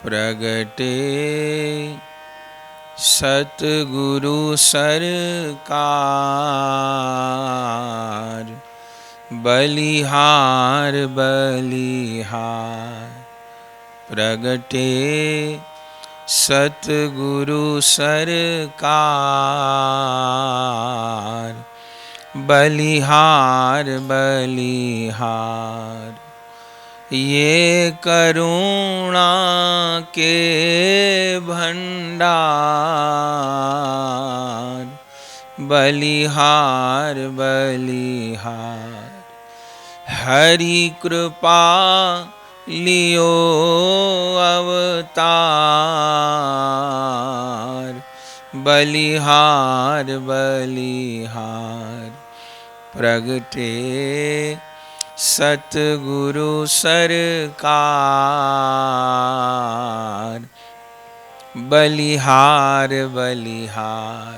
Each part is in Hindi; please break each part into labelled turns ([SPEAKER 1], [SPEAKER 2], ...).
[SPEAKER 1] प्रगटे सतगुरु सरकार। बलिहार बलिहार प्रगटे सतगुरु सरकार। बलिहार बलिहार ये करुणा के भंडार। बलिहार बलिहार हरि कृपा लियो अवतार। बलिहार बलिहार प्रगटे सतगुरु सरकार। बलिहार बलिहार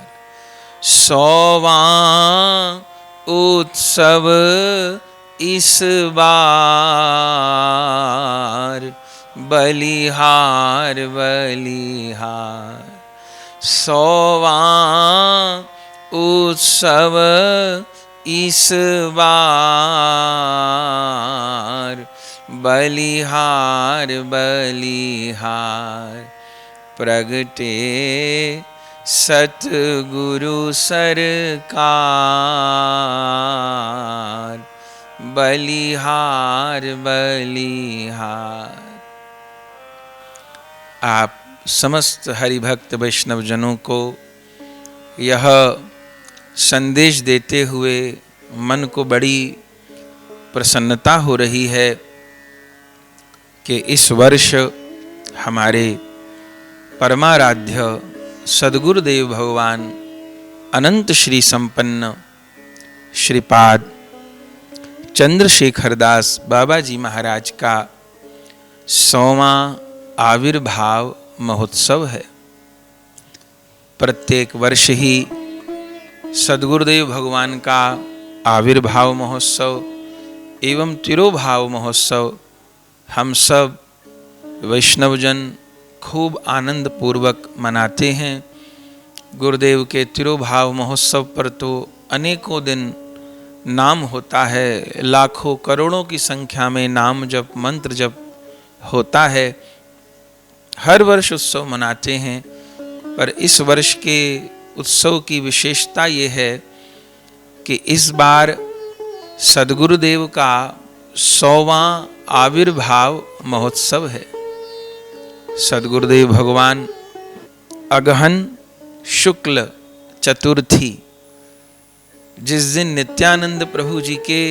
[SPEAKER 1] 100वां उत्सव इस बार। बलिहार बलिहार 100वां उत्सव इस बार। बलिहार बलिहार प्रगटे सतगुरु सरकार। बलिहार बलिहार। आप समस्त हरिभक्त वैष्णव जनों को यह संदेश देते हुए मन को बड़ी प्रसन्नता हो रही है कि इस वर्ष हमारे परमाराध्य सद्गुरुदेव भगवान अनंत श्री संपन्न श्रीपाद चंद्रशेखर दास बाबा जी महाराज का 100वां आविर्भाव महोत्सव है। प्रत्येक वर्ष ही सद्गुरुदेव भगवान का आविर्भाव महोत्सव एवं तिरोभाव महोत्सव हम सब वैष्णवजन खूब आनंद पूर्वक मनाते हैं। गुरुदेव के तिरोभाव महोत्सव पर तो अनेकों दिन नाम होता है, लाखों करोड़ों की संख्या में नाम जप मंत्र जप होता है। हर वर्ष उत्सव मनाते हैं, पर इस वर्ष के उत्सव की विशेषता ये है कि इस बार सद्गुरुदेव का 100वां आविर्भाव महोत्सव है। सद्गुरुदेव भगवान अगहन शुक्ल चतुर्थी, जिस दिन नित्यानंद प्रभु जी के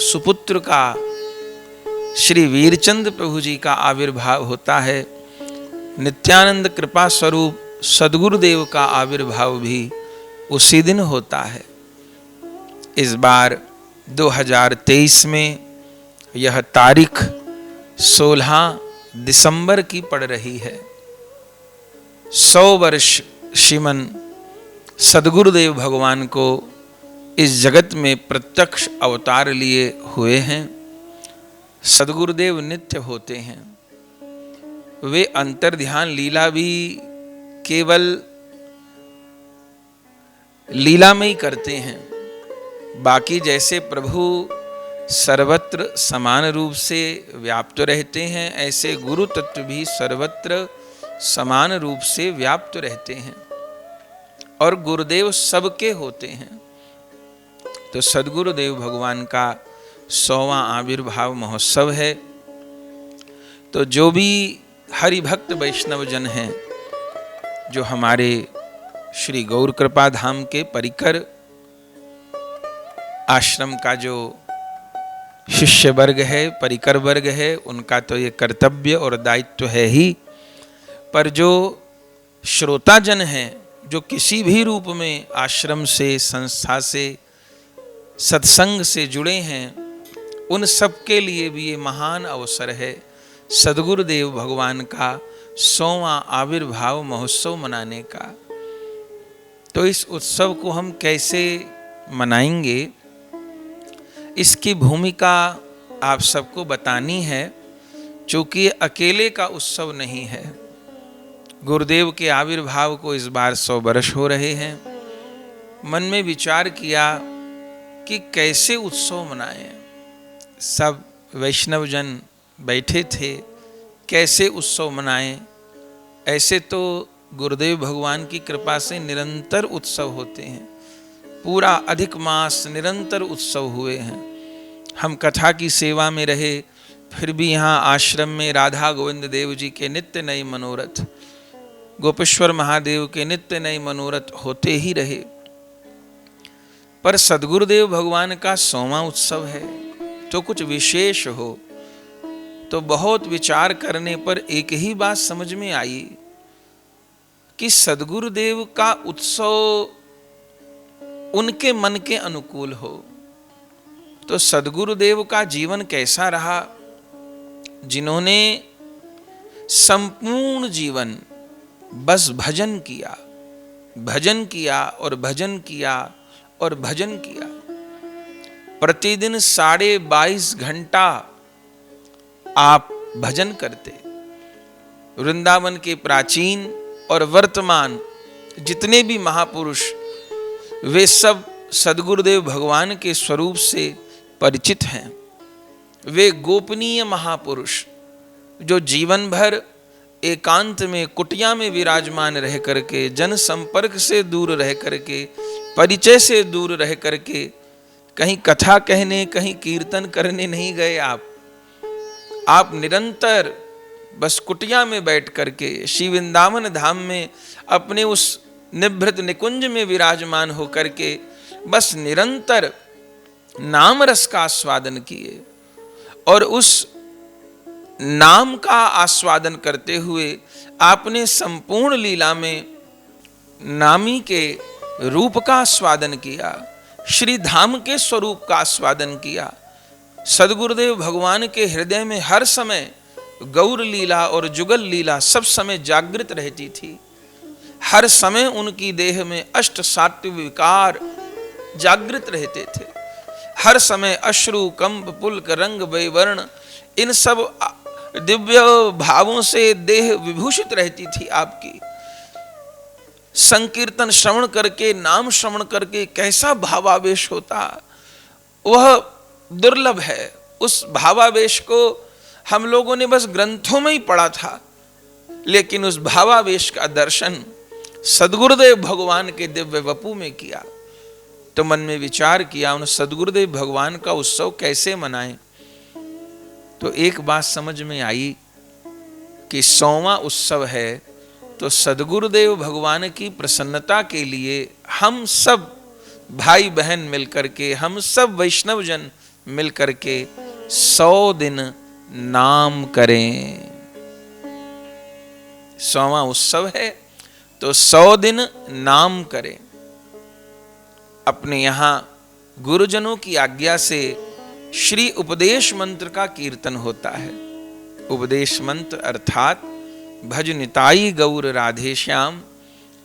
[SPEAKER 1] सुपुत्र का श्री वीरचंद प्रभु जी का आविर्भाव होता है, नित्यानंद कृपा स्वरूप सद्गुरुदेव का आविर्भाव भी उसी दिन होता है। इस बार 2023 में यह तारीख 16 दिसंबर की पड़ रही है। 100 वर्ष श्रीमन सद्गुरुदेव भगवान को इस जगत में प्रत्यक्ष अवतार लिए हुए हैं। सद्गुरुदेव नित्य होते हैं। वे अंतर्ध्यान लीला भी केवल लीला में ही करते हैं। बाकी जैसे प्रभु सर्वत्र समान रूप से व्याप्त रहते हैं, ऐसे गुरु तत्व भी सर्वत्र समान रूप से व्याप्त रहते हैं और गुरुदेव सबके होते हैं। तो सद्गुरुदेव भगवान का 100वां आविर्भाव महोत्सव है। तो जो भी हरिभक्त वैष्णव जन हैं, जो हमारे श्री गौर कृपा धाम के परिकर आश्रम का जो शिष्य वर्ग है, परिकर वर्ग है, उनका तो ये कर्तव्य और दायित्व है ही, पर जो श्रोता जन हैं, जो किसी भी रूप में आश्रम से, संस्था से, सत्संग से जुड़े हैं, उन सब के लिए भी ये महान अवसर है सद्गुरुदेव भगवान का 100वां आविर्भाव महोत्सव मनाने का। तो इस उत्सव को हम कैसे मनाएंगे, इसकी भूमिका आप सबको बतानी है, क्योंकि ये अकेले का उत्सव नहीं है। गुरुदेव के आविर्भाव को इस बार 100 वर्ष हो रहे हैं। मन में विचार किया कि कैसे उत्सव मनाएं। सब वैष्णवजन बैठे थे, कैसे उत्सव मनाएं। ऐसे तो गुरुदेव भगवान की कृपा से निरंतर उत्सव होते हैं, पूरा अधिक मास निरंतर उत्सव हुए हैं। हम कथा की सेवा में रहे, फिर भी यहाँ आश्रम में राधा गोविंद देव जी के नित्य नए मनोरथ, गोपेश्वर महादेव के नित्य नए मनोरथ होते ही रहे। पर सद्गुरुदेव भगवान का 100वां उत्सव है तो कुछ विशेष हो। तो बहुत विचार करने पर एक ही बात समझ में आई कि सद्गुरुदेव का उत्सव उनके मन के अनुकूल हो। तो सद्गुरुदेव का जीवन कैसा रहा, जिन्होंने संपूर्ण जीवन बस भजन किया, भजन किया और भजन किया और भजन किया। प्रतिदिन 22.5 घंटा आप भजन करते। वृंदावन के प्राचीन और वर्तमान जितने भी महापुरुष, वे सब सद्गुरुदेव भगवान के स्वरूप से परिचित हैं। वे गोपनीय महापुरुष जो जीवन भर एकांत में कुटिया में विराजमान रह करके, जन संपर्क से दूर रह करके, परिचय से दूर रह करके, कहीं कथा कहने, कहीं कीर्तन करने नहीं गए। आप निरंतर बस कुटिया में बैठ करके श्री वृंदावन धाम में अपने उस निभृत निकुंज में विराजमान होकर के बस निरंतर नाम रस का आस्वादन किए। और उस नाम का आस्वादन करते हुए आपने संपूर्ण लीला में नामी के रूप का आस्वादन किया, श्री धाम के स्वरूप का आस्वादन किया। सद्गुरुदेव भगवान के हृदय में हर समय गौर लीला और जुगल लीला सब समय जागृत रहती थी। हर समय उनकी देह में अष्ट सात्विक विकार जागृत रहते थे। हर समय अश्रु, कंप, पुलक, रंग, वैवर्ण, इन सब दिव्य भावों से देह विभूषित रहती थी आपकी। संकीर्तन श्रवण करके, नाम श्रवण करके कैसा भावावेश होता, वह दुर्लभ है। उस भावावेश को हम लोगों ने बस ग्रंथों में ही पढ़ा था, लेकिन उस भावावेश का दर्शन सद्गुरुदेव भगवान के दिव्य वपु में किया। तो मन में विचार किया उन सद्गुरुदेव भगवान का उत्सव कैसे मनाएं। तो एक बात समझ में आई कि 100वां उत्सव है, तो सद्गुरुदेव भगवान की प्रसन्नता के लिए हम सब भाई बहन मिलकर के, हम सब वैष्णवजन मिलकर के 100 दिन नाम करें। 100वां उत्सव है तो 100 दिन नाम करें। अपने यहाँ गुरुजनों की आज्ञा से श्री उपदेश मंत्र का कीर्तन होता है। उपदेश मंत्र अर्थात भज निताई गौर राधे श्याम,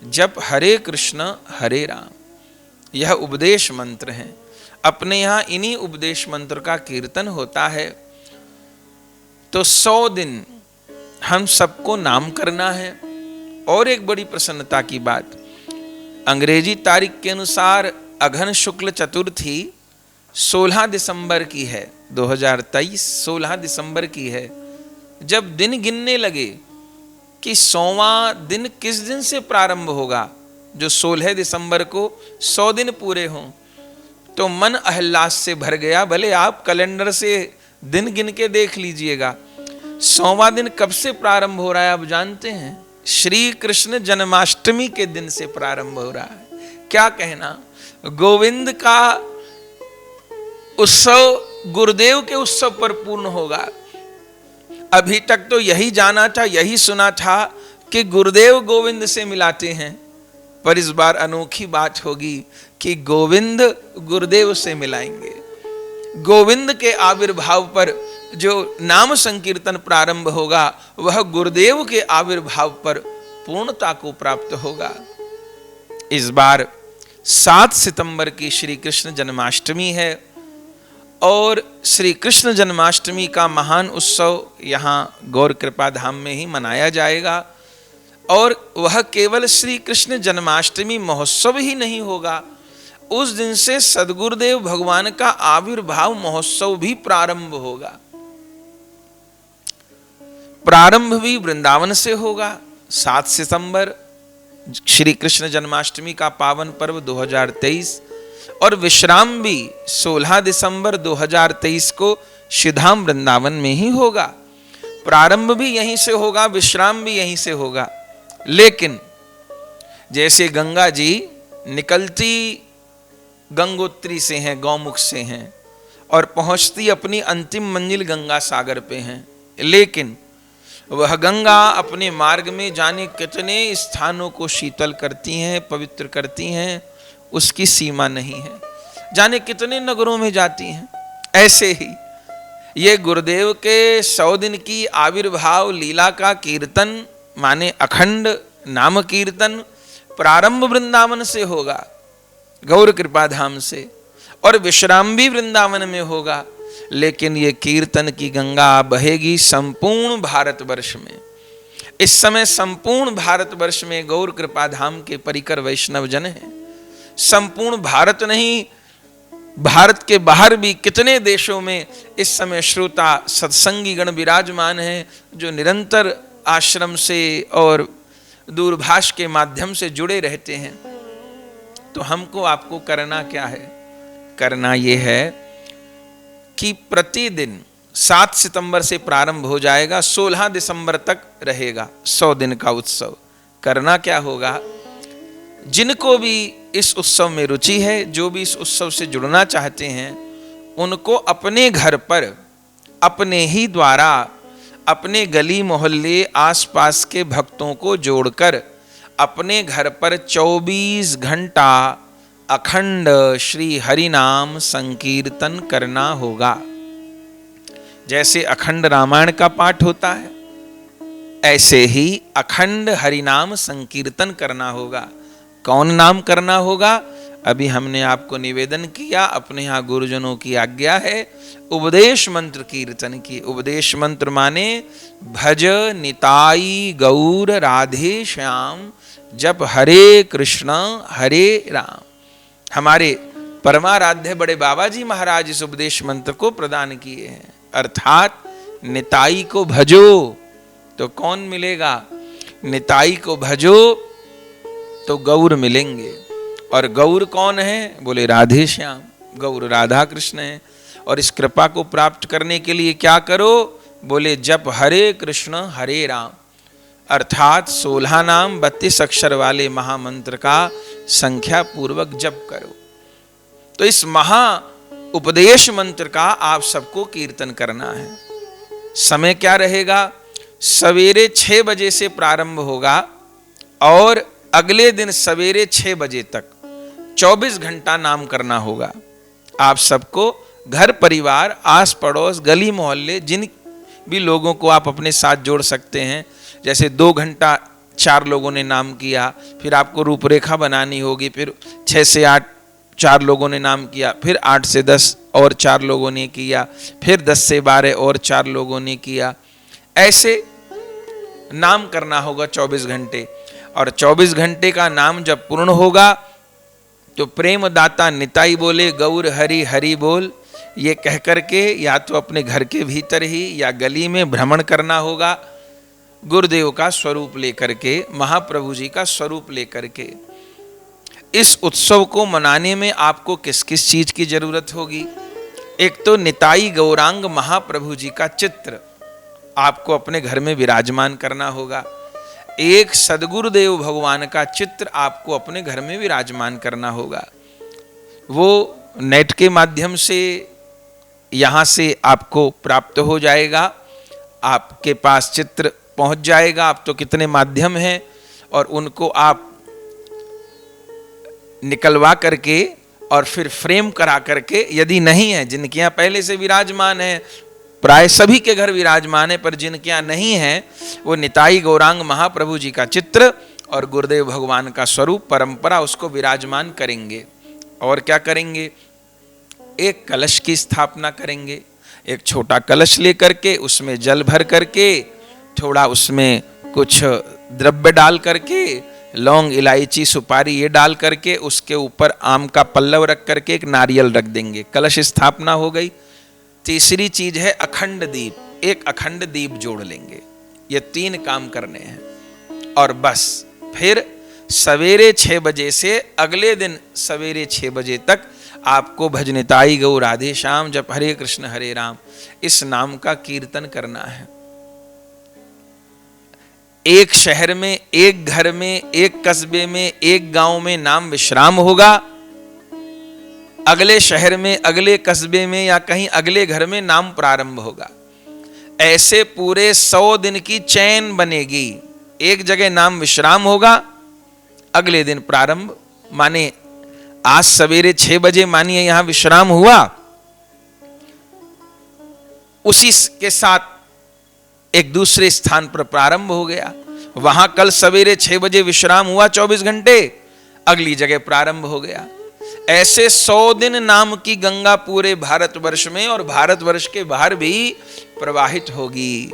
[SPEAKER 1] जप हरे कृष्ण हरे राम, यह उपदेश मंत्र है। अपने यहाँ इन्हीं उपदेश मंत्र का कीर्तन होता है। तो 100 दिन हम सबको नाम करना है। और एक बड़ी प्रसन्नता की बात, अंग्रेजी तारीख के अनुसार अघन शुक्ल चतुर्थी 16 दिसंबर की है, 2023 16 दिसंबर की है। जब दिन गिनने लगे कि 100वां दिन किस दिन से प्रारंभ होगा, जो 16 दिसंबर को 100 दिन पूरे हों, तो मन अहल्लास से भर गया। भले आप कैलेंडर से दिन गिन के देख लीजिएगा, 100वां दिन कब से प्रारंभ हो रहा है आप जानते हैं? श्री कृष्ण जन्माष्टमी के दिन से प्रारंभ हो रहा है। क्या कहना, गोविंद का उत्सव गुरुदेव के उत्सव पर पूर्ण होगा। अभी तक तो यही जाना था, यही सुना था कि गुरुदेव गोविंद से मिलाते हैं, पर इस बार अनोखी बात होगी कि गोविंद गुरुदेव से मिलाएंगे। गोविंद के आविर्भाव पर जो नाम संकीर्तन प्रारंभ होगा, वह गुरुदेव के आविर्भाव पर पूर्णता को प्राप्त होगा। इस बार 7 सितंबर की श्री कृष्ण जन्माष्टमी है और श्री कृष्ण जन्माष्टमी का महान उत्सव यहाँ गौर कृपा धाम में ही मनाया जाएगा। और वह केवल श्री कृष्ण जन्माष्टमी महोत्सव ही नहीं होगा, उस दिन से सद्गुरुदेव भगवान का आविर्भाव महोत्सव भी प्रारंभ होगा। प्रारंभ भी वृंदावन से होगा। 7 सितंबर श्री कृष्ण जन्माष्टमी का पावन पर्व 2023, और विश्राम भी 16 दिसंबर 2023 को श्रीधाम वृंदावन में ही होगा। प्रारंभ भी यहीं से होगा, विश्राम भी यहीं से होगा। लेकिन जैसे गंगा जी निकलती गंगोत्री से हैं, गौमुख से हैं, और पहुंचती अपनी अंतिम मंजिल गंगा सागर पे हैं, लेकिन वह गंगा अपने मार्ग में जाने कितने स्थानों को शीतल करती हैं, पवित्र करती हैं, उसकी सीमा नहीं है। जाने कितने नगरों में जाती हैं। ऐसे ही ये गुरुदेव के 100 दिन की आविर्भाव लीला का कीर्तन माने अखंड नाम कीर्तन प्रारंभ वृंदावन से होगा, गौर कृपा धाम से, और विश्राम भी वृंदावन में होगा। लेकिन ये कीर्तन की गंगा बहेगी संपूर्ण भारतवर्ष में। इस समय संपूर्ण भारतवर्ष में गौर कृपा धाम के परिकर वैष्णव जन हैं। संपूर्ण भारत नहीं, भारत के बाहर भी कितने देशों में इस समय श्रोता सत्संगी गण विराजमान हैं, जो निरंतर आश्रम से और दूरभाष के माध्यम से जुड़े रहते हैं। तो हमको आपको करना क्या है? करना ये है कि प्रतिदिन 7 सितंबर से प्रारंभ हो जाएगा, 16 दिसंबर तक रहेगा 100 दिन का उत्सव। करना क्या होगा? जिनको भी इस उत्सव में रुचि है, जो भी इस उत्सव से जुड़ना चाहते हैं, उनको अपने घर पर अपने ही द्वारा अपने गली मोहल्ले आसपास के भक्तों को जोड़कर अपने घर पर 24 घंटा अखंड श्री हरि नाम संकीर्तन करना होगा। जैसे अखंड रामायण का पाठ होता है, ऐसे ही अखंड हरि नाम संकीर्तन करना होगा। कौन नाम करना होगा? अभी हमने आपको निवेदन किया, अपने यहाँ गुरुजनों की आज्ञा है, उपदेश मंत्र कीर्तन की। उपदेश मंत्र माने भज निताई गौर राधे श्याम, जप हरे कृष्ण हरे राम। हमारे परमाराध्य बड़े बाबा जी महाराज इस उपदेश मंत्र को प्रदान किए हैं। अर्थात निताई को भजो तो कौन मिलेगा? निताई को भजो तो गौर मिलेंगे। और गौर कौन है? बोले राधे श्याम, गौर राधा कृष्ण है। और इस कृपा को प्राप्त करने के लिए क्या करो? बोले जप हरे कृष्ण हरे राम, अर्थात 16 नाम 32 अक्षर वाले महामंत्र का संख्या पूर्वक जप करो। तो इस महा उपदेश मंत्र का आप सबको कीर्तन करना है। समय क्या रहेगा? सवेरे 6 बजे से प्रारंभ होगा और अगले दिन सवेरे 6 बजे तक 24 घंटा नाम करना होगा। आप सबको घर परिवार, आस पड़ोस, गली मोहल्ले, जिन भी लोगों को आप अपने साथ जोड़ सकते हैं, जैसे 2 घंटा 4 लोगों ने नाम किया, फिर आपको रूपरेखा बनानी होगी, फिर 6 से 8 4 लोगों ने नाम किया, फिर 8 से 10 और 4 लोगों ने किया, फिर 10 से 12 और 4 लोगों ने किया। ऐसे नाम करना होगा 24 घंटे। और 24 घंटे का नाम जब पूर्ण होगा तो प्रेम दाता निताई बोले गौर हरि हरि बोल, ये कह करके या तो अपने घर के भीतर ही या गली में भ्रमण करना होगा, गुरुदेव का स्वरूप लेकर के, महाप्रभु जी का स्वरूप लेकर के। इस उत्सव को मनाने में आपको किस किस चीज की जरूरत होगी? एक तो निताई गौरांग महाप्रभु जी का चित्र आपको अपने घर में विराजमान करना होगा। एक सद्गुरुदेव भगवान का चित्र आपको अपने घर में विराजमान करना होगा। वो नेट के माध्यम से यहाँ से आपको प्राप्त हो जाएगा, आपके पास चित्र पहुँच जाएगा। आप तो कितने माध्यम हैं, और उनको आप निकलवा करके और फिर फ्रेम करा करके, यदि नहीं है, जिनके यहाँ पहले से विराजमान है, प्राय सभी के घर विराजमान है, पर जिनके यहाँ नहीं है, वो निताई गौरांग महाप्रभु जी का चित्र और गुरुदेव भगवान का स्वरूप परंपरा उसको विराजमान करेंगे। और क्या करेंगे? एक कलश की स्थापना करेंगे। एक छोटा कलश लेकर के उसमें जल भर करके, थोड़ा उसमें कुछ द्रव्य डाल करके, लौंग, इलायची, सुपारी ये डाल करके उसके ऊपर आम का पल्लव रख करके एक नारियल रख देंगे, कलश स्थापना हो गई। तीसरी चीज है अखंड दीप, एक अखंड दीप जोड़ लेंगे। ये 3 काम करने हैं और बस फिर सवेरे 6 बजे से अगले दिन सवेरे 6 बजे तक आपको भजनिताई गौ राधे श्याम जप हरे कृष्ण हरे राम इस नाम का कीर्तन करना है। एक शहर में, एक घर में, एक कस्बे में, एक गांव में नाम विश्राम होगा, अगले शहर में, अगले कस्बे में या कहीं अगले घर में नाम प्रारंभ होगा। ऐसे पूरे 100 दिन की चैन बनेगी। एक जगह नाम विश्राम होगा, अगले दिन प्रारंभ। माने आज सवेरे 6 बजे मानिए यहां विश्राम हुआ, उसी के साथ एक दूसरे स्थान पर प्रारंभ हो गया। वहां कल सवेरे 6 बजे विश्राम हुआ 24 घंटे, अगली जगह प्रारंभ हो गया। ऐसे 100 दिन नाम की गंगा पूरे भारतवर्ष में और भारतवर्ष के बाहर भी प्रवाहित होगी।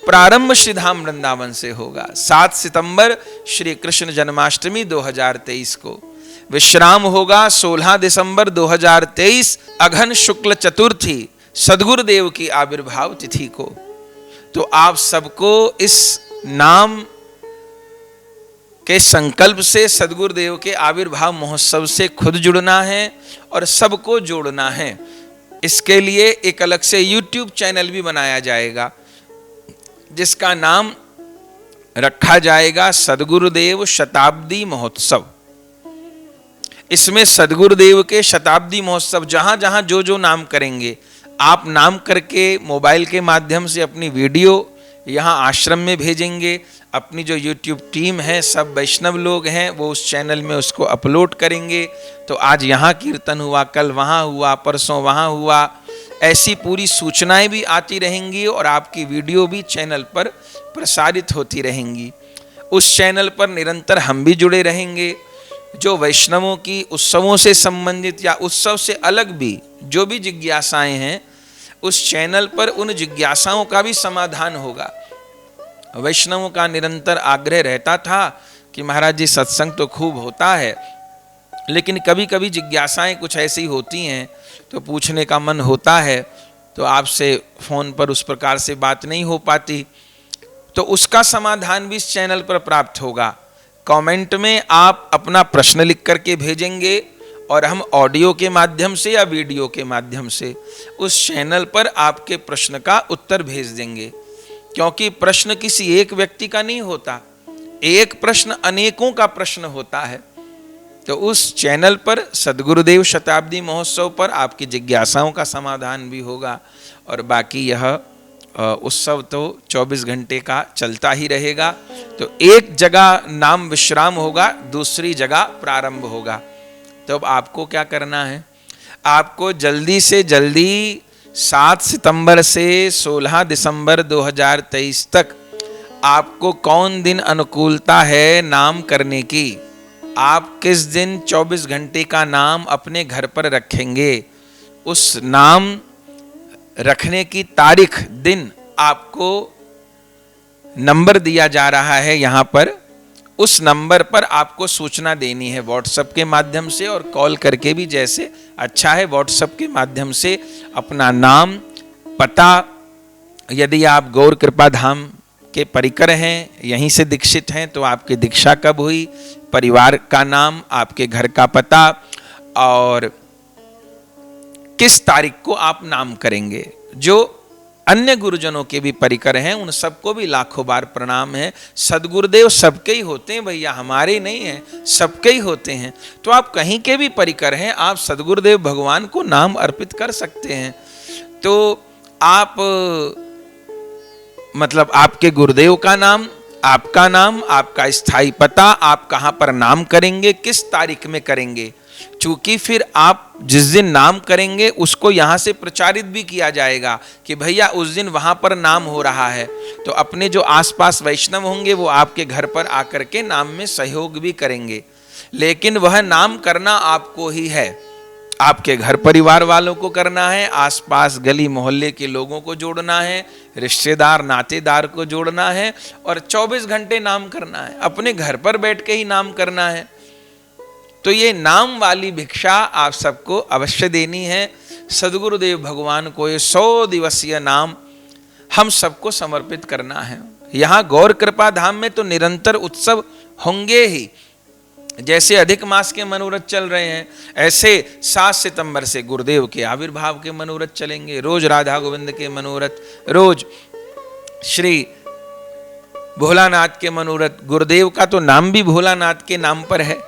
[SPEAKER 1] प्रारंभ श्री धाम वृंदावन से होगा। 7 सितंबर श्री कृष्ण जन्माष्टमी 2023 को, विश्राम होगा 16 दिसंबर 2023 अघन शुक्ल चतुर्थी सद्गुरुदेव की आविर्भाव तिथि को। तो आप सबको इस नाम के संकल्प से सद्गुरुदेव के आविर्भाव महोत्सव से खुद जुड़ना है और सबको जोड़ना है। इसके लिए एक अलग से YouTube चैनल भी बनाया जाएगा जिसका नाम रखा जाएगा सद्गुरुदेव शताब्दी महोत्सव। इसमें सद्गुरुदेव के शताब्दी महोत्सव जहां जहां जो जो नाम करेंगे, आप नाम करके मोबाइल के माध्यम से अपनी वीडियो यहाँ आश्रम में भेजेंगे। अपनी जो YouTube टीम है, सब वैष्णव लोग हैं, वो उस चैनल में उसको अपलोड करेंगे। तो आज यहाँ कीर्तन हुआ, कल वहाँ हुआ, परसों वहाँ हुआ, ऐसी पूरी सूचनाएं भी आती रहेंगी और आपकी वीडियो भी चैनल पर प्रसारित होती रहेंगी। उस चैनल पर निरंतर हम भी जुड़े रहेंगे। जो वैष्णवों की उत्सवों से संबंधित या उत्सव से अलग भी जो भी जिज्ञासाएं हैं, उस चैनल पर उन जिज्ञासाओं का भी समाधान होगा। वैष्णवों का निरंतर आग्रह रहता था कि महाराज जी सत्संग तो खूब होता है, लेकिन कभी कभी जिज्ञासाएं कुछ ऐसी होती हैं तो पूछने का मन होता है, तो आपसे फ़ोन पर उस प्रकार से बात नहीं हो पाती। तो उसका समाधान भी इस चैनल पर प्राप्त होगा। कमेंट में आप अपना प्रश्न लिख करके भेजेंगे और हम ऑडियो के माध्यम से या वीडियो के माध्यम से उस चैनल पर आपके प्रश्न का उत्तर भेज देंगे। क्योंकि प्रश्न किसी एक व्यक्ति का नहीं होता, एक प्रश्न अनेकों का प्रश्न होता है। तो उस चैनल पर सद्गुरुदेव शताब्दी महोत्सव पर आपकी जिज्ञासाओं का समाधान भी होगा और बाकी यह उत्सव तो 24 घंटे का चलता ही रहेगा। तो एक जगह नाम विश्राम होगा, दूसरी जगह प्रारंभ होगा। तो अब आपको क्या करना है, आपको जल्दी से जल्दी 7 सितंबर से 16 दिसंबर 2023 तक आपको कौन दिन अनुकूलता है नाम करने की, आप किस दिन 24 घंटे का नाम अपने घर पर रखेंगे, उस नाम रखने की तारीख दिन आपको नंबर दिया जा रहा है यहाँ पर। उस नंबर पर आपको सूचना देनी है व्हाट्सएप के माध्यम से और कॉल करके भी, जैसे अच्छा है व्हाट्सएप के माध्यम से अपना नाम, पता, यदि आप गौर कृपा धाम के परिकर हैं, यहीं से दीक्षित हैं, तो आपकी दीक्षा कब हुई, परिवार का नाम, आपके घर का पता और किस तारीख को आप नाम करेंगे। जो अन्य गुरुजनों के भी परिकर हैं उन सबको भी लाखों बार प्रणाम है। सद्गुरुदेव सबके ही होते हैं भैया, हमारे नहीं हैं, सबके ही होते हैं। तो आप कहीं के भी परिकर हैं, आप सद्गुरुदेव भगवान को नाम अर्पित कर सकते हैं। तो आप मतलब आपके गुरुदेव का नाम, आपका नाम, आपका स्थायी पता, आप कहाँ पर नाम करेंगे, किस तारीख में करेंगे। चूंकि फिर आप जिस दिन नाम करेंगे उसको यहाँ से प्रचारित भी किया जाएगा कि भैया उस दिन वहाँ पर नाम हो रहा है। तो अपने जो आसपास वैष्णव होंगे वो आपके घर पर आकर के नाम में सहयोग भी करेंगे, लेकिन वह नाम करना आपको ही है। आपके घर परिवार वालों को करना है, आसपास गली मोहल्ले के लोगों को जोड़ना है, रिश्तेदार नातेदार को जोड़ना है, और 24 घंटे नाम करना है, अपने घर पर बैठ के ही नाम करना है। तो ये नाम वाली भिक्षा आप सबको अवश्य देनी है। सद्गुरुदेव भगवान को ये 100 दिवसीय नाम हम सबको समर्पित करना है। यहाँ गौर कृपा धाम में तो निरंतर उत्सव होंगे ही। जैसे अधिक मास के मनोरथ चल रहे हैं, ऐसे 7 सितंबर से गुरुदेव के आविर्भाव के मनोरथ चलेंगे। रोज राधा गोविंद के मनोरथ, रोज श्री भोलानाथ के मनोरथ। गुरुदेव का तो नाम भी भोलानाथ के नाम पर है।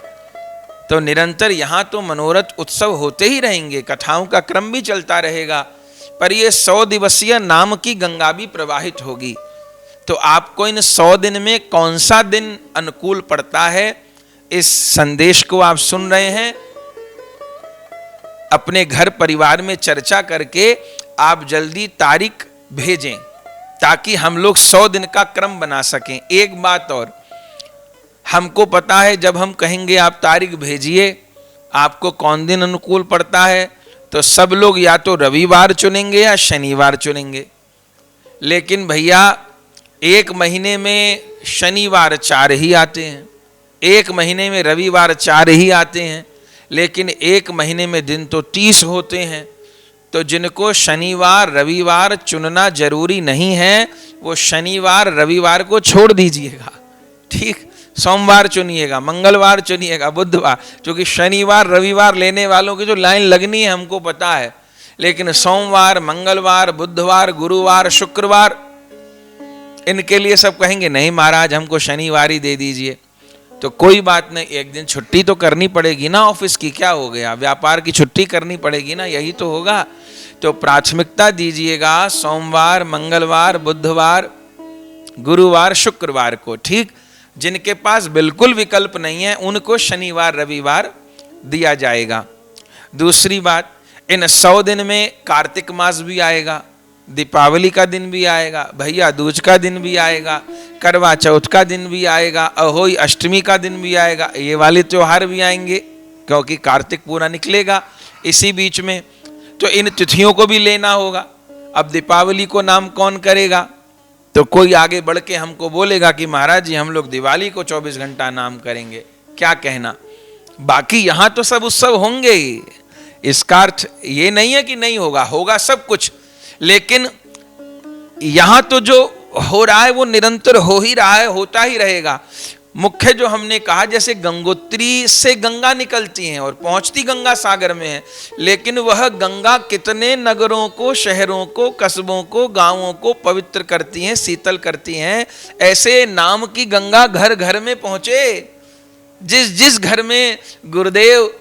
[SPEAKER 1] तो निरंतर यहाँ तो मनोरथ उत्सव होते ही रहेंगे, कथाओं का क्रम भी चलता रहेगा, पर ये 100 दिवसीय नाम की गंगा भी प्रवाहित होगी। तो आपको इन 100 दिन में कौन सा दिन अनुकूल पड़ता है, इस संदेश को आप सुन रहे हैं, अपने घर परिवार में चर्चा करके आप जल्दी तारीख भेजें ताकि हम लोग 100 दिन का क्रम बना सकें। एक बात और, हमको पता है जब हम कहेंगे आप तारीख भेजिए, आपको कौन दिन अनुकूल पड़ता है, तो सब लोग या तो रविवार चुनेंगे या शनिवार चुनेंगे। लेकिन भैया एक महीने में शनिवार 4 ही आते हैं, एक महीने में रविवार 4 ही आते हैं, लेकिन एक महीने में दिन तो 30 होते हैं। तो जिनको शनिवार रविवार चुनना जरूरी नहीं है, वो शनिवार रविवार को छोड़ दीजिएगा, ठीक। सोमवार चुनिएगा, मंगलवार चुनिएगा, बुधवार, क्योंकि शनिवार रविवार लेने वालों की जो लाइन लगनी है हमको पता है। लेकिन सोमवार, मंगलवार, बुधवार, गुरुवार, शुक्रवार, इनके लिए सब कहेंगे नहीं महाराज हमको शनिवार ही दे दीजिए। तो कोई बात नहीं, एक दिन छुट्टी तो करनी पड़ेगी ना ऑफिस की, क्या हो गया, व्यापार की छुट्टी करनी पड़ेगी ना, यही तो होगा। तो प्राथमिकता दीजिएगा सोमवार, मंगलवार, बुधवार, गुरुवार, शुक्रवार को, ठीक। जिनके पास बिल्कुल विकल्प नहीं है उनको शनिवार रविवार दिया जाएगा। दूसरी बात, इन 100 दिन में कार्तिक मास भी आएगा, दीपावली का दिन भी आएगा, भैया दूज का दिन भी आएगा, करवा चौथ का दिन भी आएगा, अहोई अष्टमी का दिन भी आएगा। ये वाले त्योहार भी आएंगे क्योंकि कार्तिक पूरा निकलेगा इसी बीच में। तो इन तिथियों को भी लेना होगा। अब दीपावली को नाम कौन करेगा, तो कोई आगे बढ़ के हमको बोलेगा कि महाराज जी हम लोग दिवाली को 24 घंटा नाम करेंगे, क्या कहना। बाकी यहाँ तो सब उत्सव होंगे ही, इसका अर्थ ये नहीं है कि नहीं होगा, होगा सब कुछ। लेकिन यहाँ तो जो हो रहा है वो निरंतर हो ही रहा है, होता ही रहेगा। मुख्य जो हमने कहा, जैसे गंगोत्री से गंगा निकलती हैं और पहुंचती गंगा सागर में है, लेकिन वह गंगा कितने नगरों को, शहरों को, कस्बों को, गांवों को पवित्र करती हैं, शीतल करती हैं। ऐसे नाम की गंगा घर घर में पहुंचे। जिस जिस घर में गुरुदेव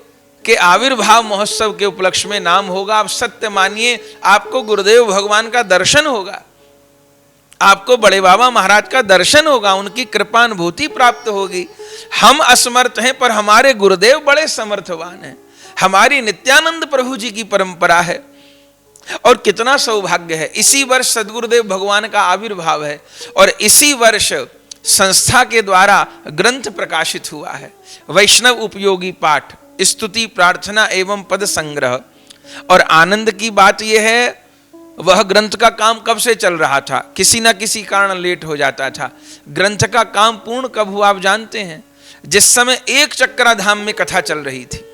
[SPEAKER 1] के आविर्भाव महोत्सव के उपलक्ष्य में नाम होगा, आप सत्य मानिए आपको गुरुदेव भगवान का दर्शन होगा, आपको बड़े बाबा महाराज का दर्शन होगा, उनकी कृपानुभूति प्राप्त होगी। हम असमर्थ हैं पर हमारे गुरुदेव बड़े समर्थवान हैं। हमारी नित्यानंद प्रभु जी की परंपरा है और कितना सौभाग्य है। इसी वर्ष सद्गुरुदेव भगवान का आविर्भाव है और इसी वर्ष संस्था के द्वारा ग्रंथ प्रकाशित हुआ है, वैष्णव उपयोगी पाठ, स्तुति, प्रार्थना एवं पद संग्रह। और आनंद की बात यह है, वह ग्रंथ का काम कब से चल रहा था, किसी ना किसी कारण लेट हो जाता था। ग्रंथ का काम पूर्ण कब हुआ आप जानते हैं? जिस समय एक चक्रा धाम में कथा चल रही थी।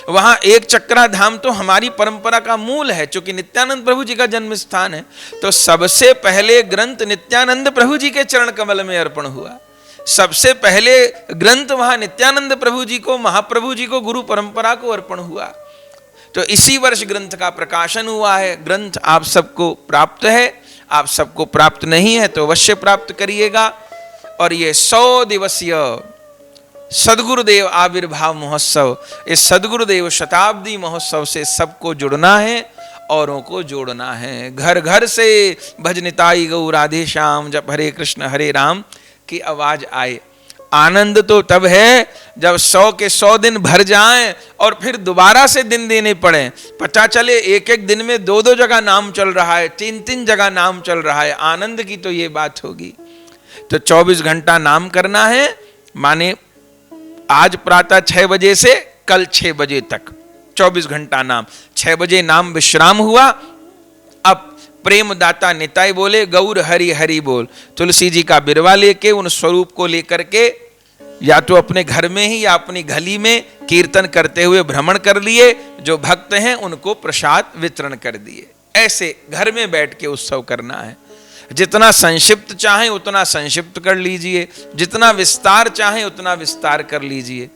[SPEAKER 1] वहां एक चक्रा धाम तो हमारी परंपरा का मूल है, क्योंकि नित्यानंद प्रभु जी का जन्म स्थान है। तो सबसे पहले ग्रंथ नित्यानंद प्रभु जी के चरण कमल में अर्पण हुआ। सबसे पहले ग्रंथ वहां नित्यानंद प्रभु जी को, महाप्रभु जी को, गुरु परंपरा को अर्पण हुआ। तो इसी वर्ष ग्रंथ का प्रकाशन हुआ है। ग्रंथ आप सबको प्राप्त है, आप सबको प्राप्त नहीं है तो अवश्य प्राप्त करिएगा। और ये 100 दिवसीय सद्गुरुदेव आविर्भाव महोत्सव, इस सद्गुरुदेव शताब्दी महोत्सव से सबको जुड़ना है, औरों को जोड़ना है। घर घर से भजनिताई गौ राधे श्याम, जब हरे कृष्ण हरे राम की आवाज आए। आनंद तो तब है जब 100 के 100 दिन भर जाएं और फिर दोबारा से दिन देने पड़े। पता चले एक एक दिन में 2-2 जगह नाम चल रहा है, 3-3 जगह नाम चल रहा है। आनंद की तो ये बात होगी। तो 24 घंटा नाम करना है, माने आज प्रातः 6 बजे से कल 6 बजे तक, 24 घंटा नाम। 6 बजे नाम विश्राम हुआ। अब प्रेम दाता निताय बोले, गौर हरि हरि बोल। तुलसी जी का बिरवा लेके, उन स्वरूप को लेकर के या तो अपने घर में ही या अपनी गली में कीर्तन करते हुए भ्रमण कर लिए। जो भक्त हैं उनको प्रसाद वितरण कर दिए। ऐसे घर में बैठ के उत्सव करना है। जितना संक्षिप्त चाहें उतना संक्षिप्त कर लीजिए, जितना विस्तार चाहें उतना विस्तार कर लीजिए।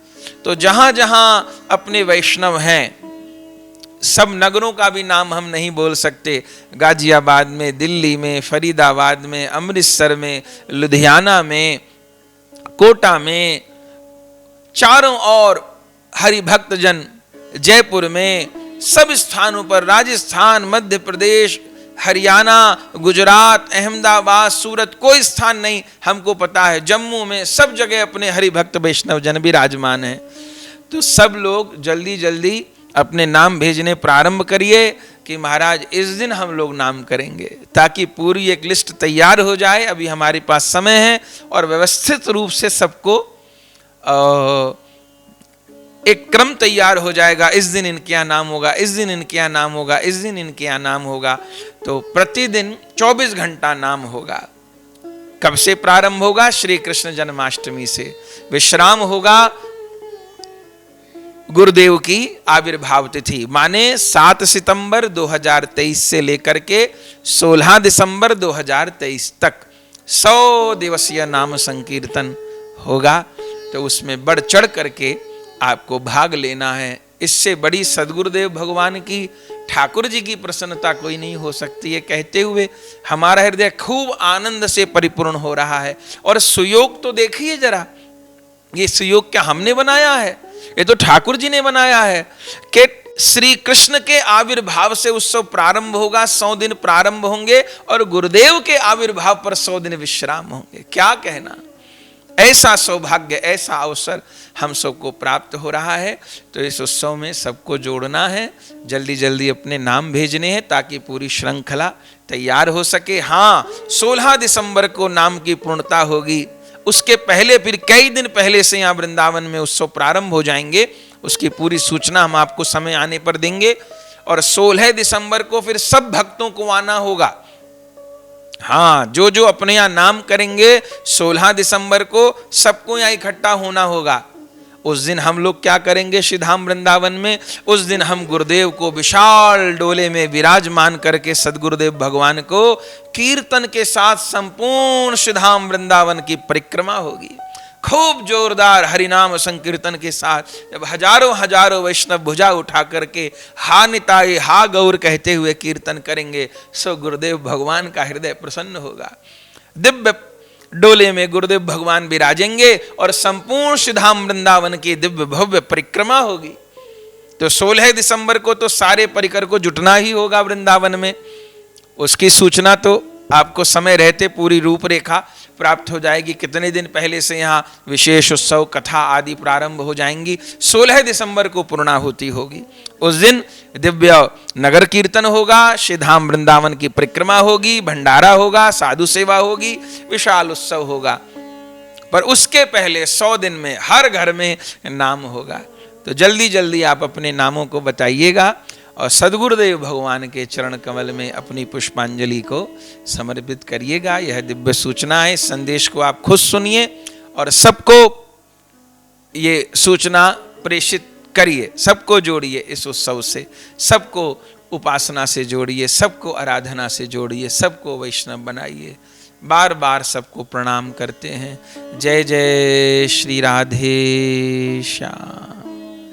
[SPEAKER 1] तो जहां जहां अपने वैष्णव हैं, सब नगरों का भी नाम हम नहीं बोल सकते, गाजियाबाद में, दिल्ली में, फरीदाबाद में, अमृतसर में, लुधियाना में, कोटा में, चारों ओर हरि भक्त जन, जयपुर में, सब स्थानों पर, राजस्थान, मध्य प्रदेश, हरियाणा, गुजरात, अहमदाबाद, सूरत, कोई स्थान नहीं हमको पता है, जम्मू में, सब जगह अपने हरि भक्त वैष्णव जन विराजमान हैं। तो सब लोग जल्दी जल्दी अपने नाम भेजने प्रारंभ करिए कि महाराज इस दिन हम लोग नाम करेंगे, ताकि पूरी एक लिस्ट तैयार हो जाए। अभी हमारे पास समय है और व्यवस्थित रूप से सबको एक क्रम तैयार हो जाएगा। इस दिन इनके यहाँ नाम होगा, इस दिन इनके यहाँ नाम होगा, इस दिन इनके यहाँ नाम होगा। तो प्रतिदिन 24 घंटा नाम होगा। कब से प्रारंभ होगा? श्री कृष्ण जन्माष्टमी से। विश्राम होगा गुरुदेव की आविर्भाव तिथि, माने 7 सितंबर 2023 से लेकर के 16 दिसंबर 2023 तक 100 दिवसीय नाम संकीर्तन होगा। तो उसमें बढ़ चढ़ करके आपको भाग लेना है। इससे बड़ी सदगुरुदेव भगवान की, ठाकुर जी की प्रसन्नता कोई नहीं हो सकती है। कहते हुए हमारा हृदय खूब आनंद से परिपूर्ण हो रहा है। और सुयोग तो देखिए जरा, ये सुयोग क्या हमने बनाया है? ये तो ठाकुर जी ने बनाया है कि श्री कृष्ण के आविर्भाव से उत्सव प्रारंभ होगा, 100 दिन प्रारंभ होंगे और गुरुदेव के आविर्भाव पर 100 दिन विश्राम होंगे। क्या कहना, ऐसा सौभाग्य, ऐसा अवसर हम सबको प्राप्त हो रहा है। तो इस उत्सव में सबको जोड़ना है, जल्दी जल्दी अपने नाम भेजने हैं ताकि पूरी श्रृंखला तैयार हो सके। हाँ, 16 दिसंबर को नाम की पूर्णता होगी। उसके पहले फिर कई दिन पहले से यहाँ वृंदावन में उत्सव प्रारंभ हो जाएंगे। उसकी पूरी सूचना हम आपको समय आने पर देंगे। और 16 दिसंबर को फिर सब भक्तों को आना होगा। हाँ, जो जो अपने यहाँ नाम करेंगे 16 दिसंबर को सबको यहाँ इकट्ठा होना होगा। उस दिन हम लोग क्या करेंगे श्रीधाम वृंदावन में? उस दिन हम गुरुदेव को विशाल डोले में विराजमान करके सदगुरुदेव भगवान को कीर्तन के साथ संपूर्ण श्रीधाम वृंदावन की परिक्रमा होगी। खूब जोरदार हरिनाम संकीर्तन के साथ जब हजारों हजारों वैष्णव भुजा उठा करके हा निताई हा गौर कहते हुए कीर्तन करेंगे, सो गुरुदेव भगवान का हृदय प्रसन्न होगा। दिव्य डोले में गुरुदेव भगवान विराजेंगे और संपूर्ण श्रीधाम वृंदावन की दिव्य भव्य परिक्रमा होगी। तो 16 दिसंबर को तो सारे परिकर को जुटना ही होगा वृंदावन में। उसकी सूचना तो आपको समय रहते पूरी रूपरेखा प्राप्त हो जाएगी। कितने दिन पहले से यहाँ विशेष उत्सव, कथा आदि प्रारंभ हो जाएंगी। 16 दिसंबर को पूर्णाहुति होगी। उस दिन दिव्य नगर कीर्तन होगा, श्रीधाम वृंदावन की परिक्रमा होगी, भंडारा होगा, साधु सेवा होगी, विशाल उत्सव होगा। पर उसके पहले 100 दिन में हर घर में नाम होगा। तो जल्दी जल्दी आप अपने नामों को बताइएगा और सदगुरुदेव भगवान के चरण कमल में अपनी पुष्पांजलि को समर्पित करिएगा। यह दिव्य सूचना है। इस संदेश को आप खुद सुनिए और सबको ये सूचना प्रेषित करिए, सबको जोड़िए इस उत्सव से, सबको उपासना से जोड़िए, सबको आराधना से जोड़िए, सबको वैष्णव बनाइए। बार बार सबको प्रणाम करते हैं। जय जय श्री राधे श्याम।